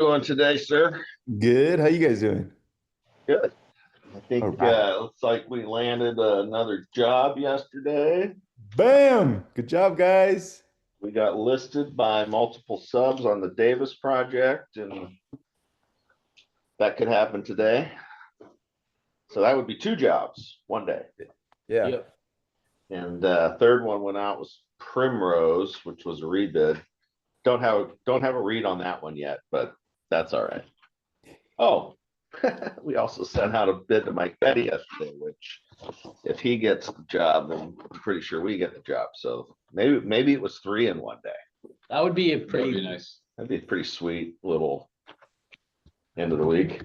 Doing today, sir? Good. How you guys doing? Good. I think All right. looks like we landed another job yesterday. Bam! Good job, guys. We got listed by multiple subs on the Davis project, and that could happen today. So that would be two jobs one day. Yeah. Yep. And third one went out was Primrose, which was a rebid. Don't have a read on that one yet, but that's all right. Oh, we also sent out a bid to Mike Betty yesterday, which if he gets the job, then I'm pretty sure we get the job. So maybe it was three in one day. That would be a That'd be pretty nice. That'd be a pretty sweet little end of the week.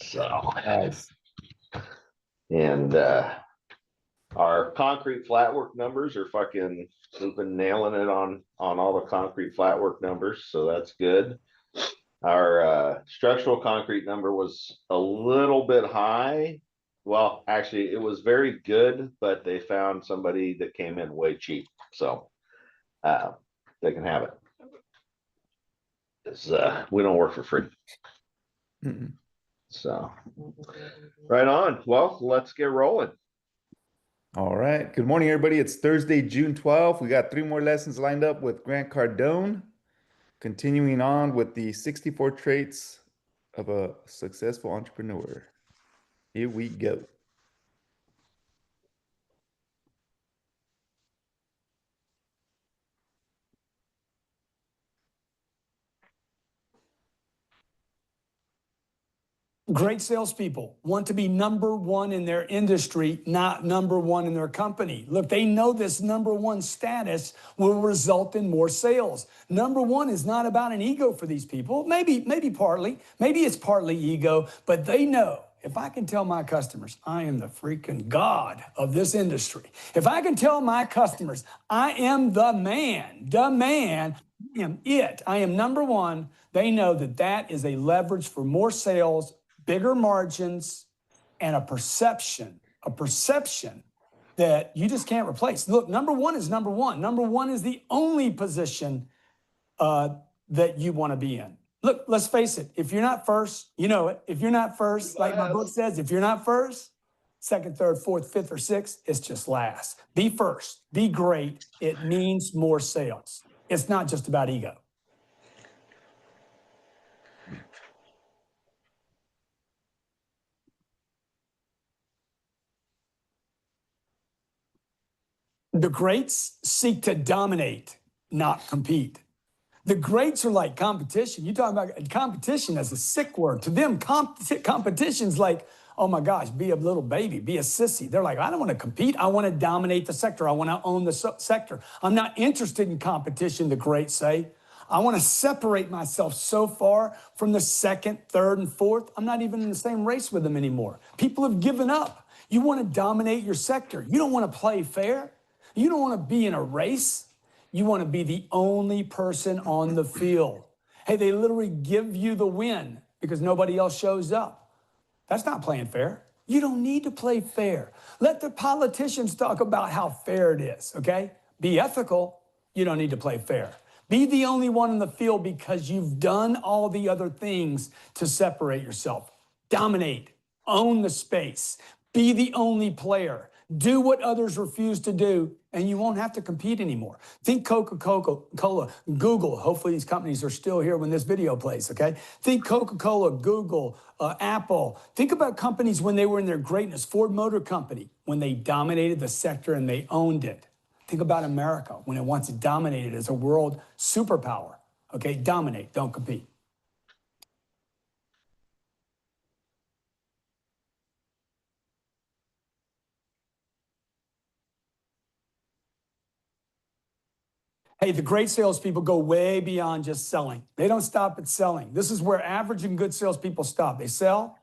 So Nice. and our concrete flatwork numbers are fucking, we've been nailing it on all the concrete flatwork numbers, so that's good. Our structural concrete number was a little bit high. Well, actually, it was very good, but they found somebody that came in way cheap, so they can have it. It's, we don't work for free. Mm-mm. So, right on. Well, let's get rolling. All right. Good morning, everybody. It's Thursday, June 12th. We got 3 more lessons lined up with Grant Cardone. Continuing on with the 64 traits of a successful entrepreneur. Here we go. Great salespeople want to be number one in their industry, not number one in their company. Look, they know this number one status will result in more sales. Number one is not about an ego for these people. Maybe partly, maybe it's partly ego, but they know if I can tell my customers, I am the freaking God of this industry. If I can tell my customers, I am the man, I am it, I am number one, they know that that is a leverage for more sales, bigger margins, and a perception that you just can't replace. Look, number one is number one. Number one is the only position that you want to be in. Look, let's face it. If you're not first, you know it. If you're not first, like my book says, if you're not first, second, third, fourth, fifth, or sixth, it's just last. Be first. Be great. It means more sales. It's not just about ego. The greats seek to dominate, not compete. The greats are like competition. You talk about competition as a sick word. To them, competition's like, oh my gosh, be a little baby, be a sissy. They're like, I don't want to compete. I want to dominate the sector. I want to own the sector. I'm not interested in competition, the greats say. I want to separate myself so far from the second, third, and fourth. I'm not even in the same race with them anymore. People have given up. You want to dominate your sector. You don't want to play fair. You don't want to be in a race. You want to be the only person on the field. Hey, they literally give you the win because nobody else shows up. That's not playing fair. You don't need to play fair. Let the politicians talk about how fair it is, okay? Be ethical. You don't need to play fair. Be the only one in the field because you've done all the other things to separate yourself. Dominate. Own the space. Be the only player. Do what others refuse to do, and you won't have to compete anymore. Think Coca-Cola, Google. Hopefully these companies are still here when this video plays, okay? Think Coca-Cola, Google, Apple. Think about companies when they were in their greatness. Ford Motor Company, when they dominated the sector and they owned it. Think about America, when it once dominated as a world superpower, okay? Dominate, don't compete. Hey, the great salespeople go way beyond just selling. They don't stop at selling. This is where average and good salespeople stop. They sell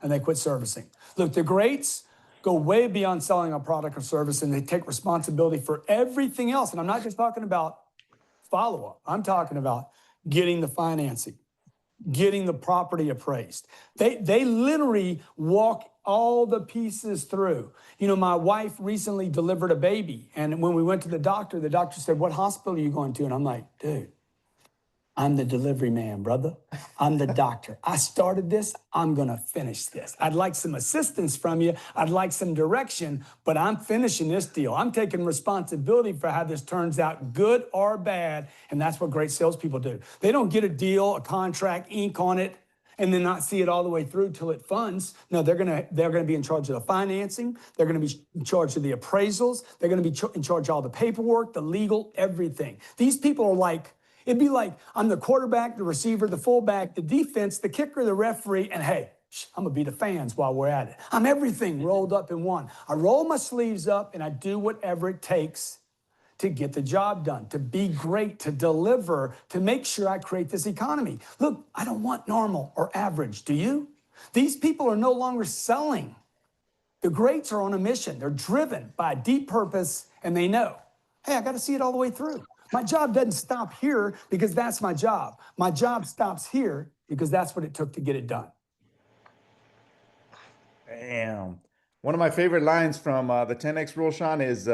and they quit servicing. Look, the greats go way beyond selling a product or service, and they take responsibility for everything else. And I'm not just talking about follow-up. I'm talking about getting the financing, getting the property appraised. They literally walk all the pieces through. You know, my wife recently delivered a baby, and when we went to the doctor said, what hospital are you going to? And I'm like, dude, I'm the delivery man, brother. I'm the doctor. I started this. I'm going to finish this. I'd like some assistance from you. I'd like some direction, but I'm finishing this deal. I'm taking responsibility for how this turns out, good or bad. And that's what great salespeople do. They don't get a deal, a contract, ink on it, and then not see it all the way through till it funds. No, they're gonna be in charge of the financing. They're gonna be in charge of the appraisals. They're gonna be in charge of all the paperwork, the legal, everything. These people are like, it'd be like I'm the quarterback, the receiver, the fullback, the defense, the kicker, the referee, and hey, I'm gonna be the fans while we're at it. I'm everything rolled up in one. I roll my sleeves up and I do whatever it takes to get the job done, to be great, to deliver, to make sure I create this economy. Look, I don't want normal or average, do you? These people are no longer selling. The greats are on a mission. They're driven by a deep purpose, and they know, hey, I got to see it all the way through. My job doesn't stop here because that's my job. My job stops here because that's what it took to get it done. Damn. One of my favorite lines from the 10X rule, Sean, is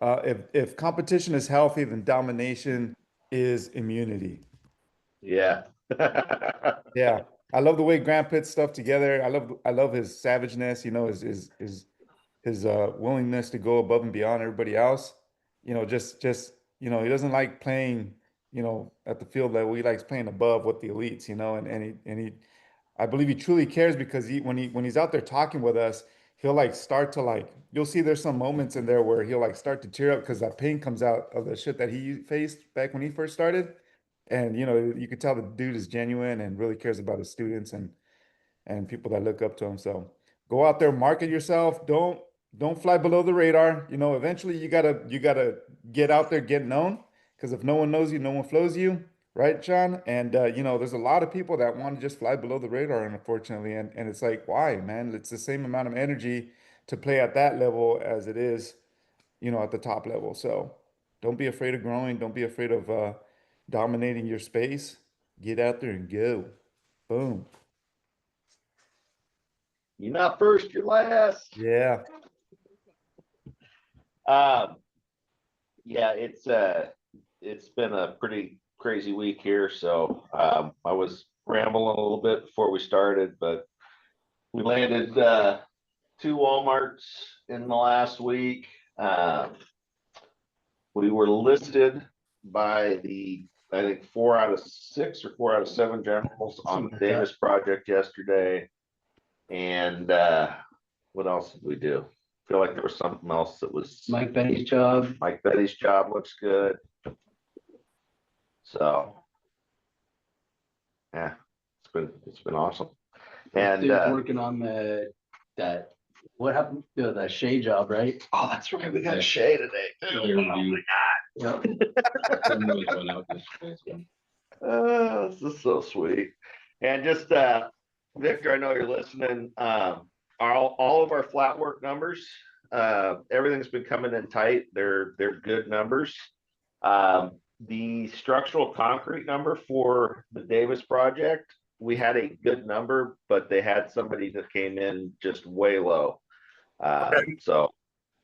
if competition is healthy, then domination is immunity. Yeah. Yeah, I love the way Grant puts stuff together. I love his savageness. You know, his willingness to go above and beyond everybody else. You know, just you know, he doesn't like playing, you know, at the field level. He likes playing above with the elites. You know, and he I believe he truly cares because when he's out there talking with us, he'll like start to like, you'll see there's some moments in there where he'll like start to tear up because that pain comes out of the shit that he faced back when he first started. And you know, you could tell the dude is genuine and really cares about his students and people that look up to him. So go out there, market yourself. Don't fly below the radar. You know, eventually you gotta get out there, get known. Because if no one knows you, no one flows you, right, Sean? And you know, there's a lot of people that want to just fly below the radar, unfortunately. And it's like, why, man? It's the same amount of energy to play at that level as it is, you know, at the top level. So don't be afraid of growing. Don't be afraid of dominating your space. Get out there and go. Boom. You're not first, you're last. Yeah. Yeah, it's been a pretty crazy week here. So I was rambling a little bit before we started, but we landed 2 Walmarts in the last week. We were listed by I think 4 out of 6 or 4 out of 7 generals on the Davis project yesterday. And what else did we do? I feel like there was something else that was Mike Betty's job. Mike Betty's job looks good. So yeah, it's been awesome. And Working on that what happened to the Shea job, right? oh, that's right, we got Shay today. Yep. Oh, this is so sweet. And just Victor, I know you're listening. All of our flat work numbers, everything's been coming in tight. They're good numbers. The structural concrete number for the Davis project, we had a good number, but they had somebody that came in just way low. So,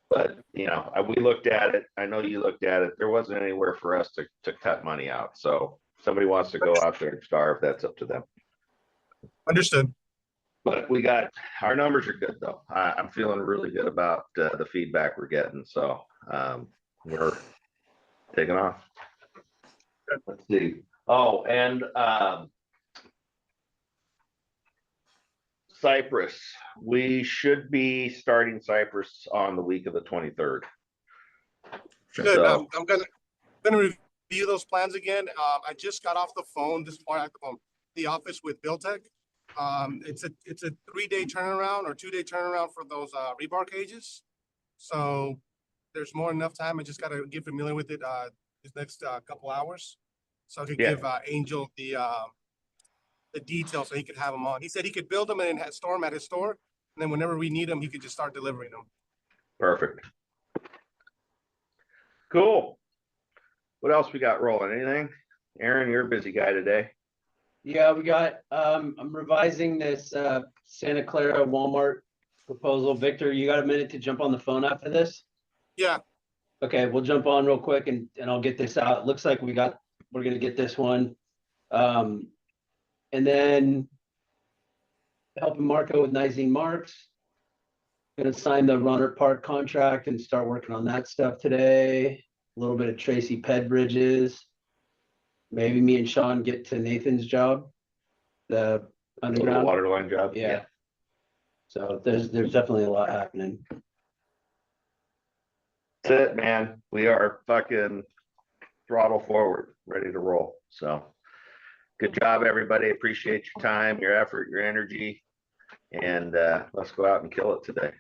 but you know, we looked at it. I know you looked at it. There wasn't anywhere for us to cut money out. So if somebody wants to go out there and starve, that's up to them. Understood. But we got, our numbers are good though. I'm feeling really good about the feedback we're getting. So we're taking off. Let's see. Oh, and Cyprus. We should be starting Cyprus on the week of the 23rd. Good. So, I'm gonna review those plans again. I just got off the phone this morning from the office with Buildtech. It's a 3-day turnaround or 2-day turnaround for those rebar cages. So there's more than enough time. I just got to get familiar with it this next couple hours, so I could give Angel the details so he could have them on. He said he could build them and store them at his store, and then whenever we need them, he could just start delivering them. perfect. Cool. What else we got rolling? Anything? Aaron, you're a busy guy today. Yeah, we got I'm revising this Santa Clara Walmart proposal. Victor, you got a minute to jump on the phone after this? Yeah. Okay, we'll jump on real quick and I'll get this out. It looks like we got we're gonna get this one. And then helping Marco with Nizing Marks. Gonna sign the Roehnert Park contract and start working on that stuff today. A little bit of Tracy Pedbridges. Maybe me and Sean get to Nathan's job, the The underground. water line job. Yeah. So there's definitely a lot happening. That's it, man. We are fucking throttle forward, ready to roll. So good job, everybody. Appreciate your time, your effort, your energy. And let's go out and kill it today.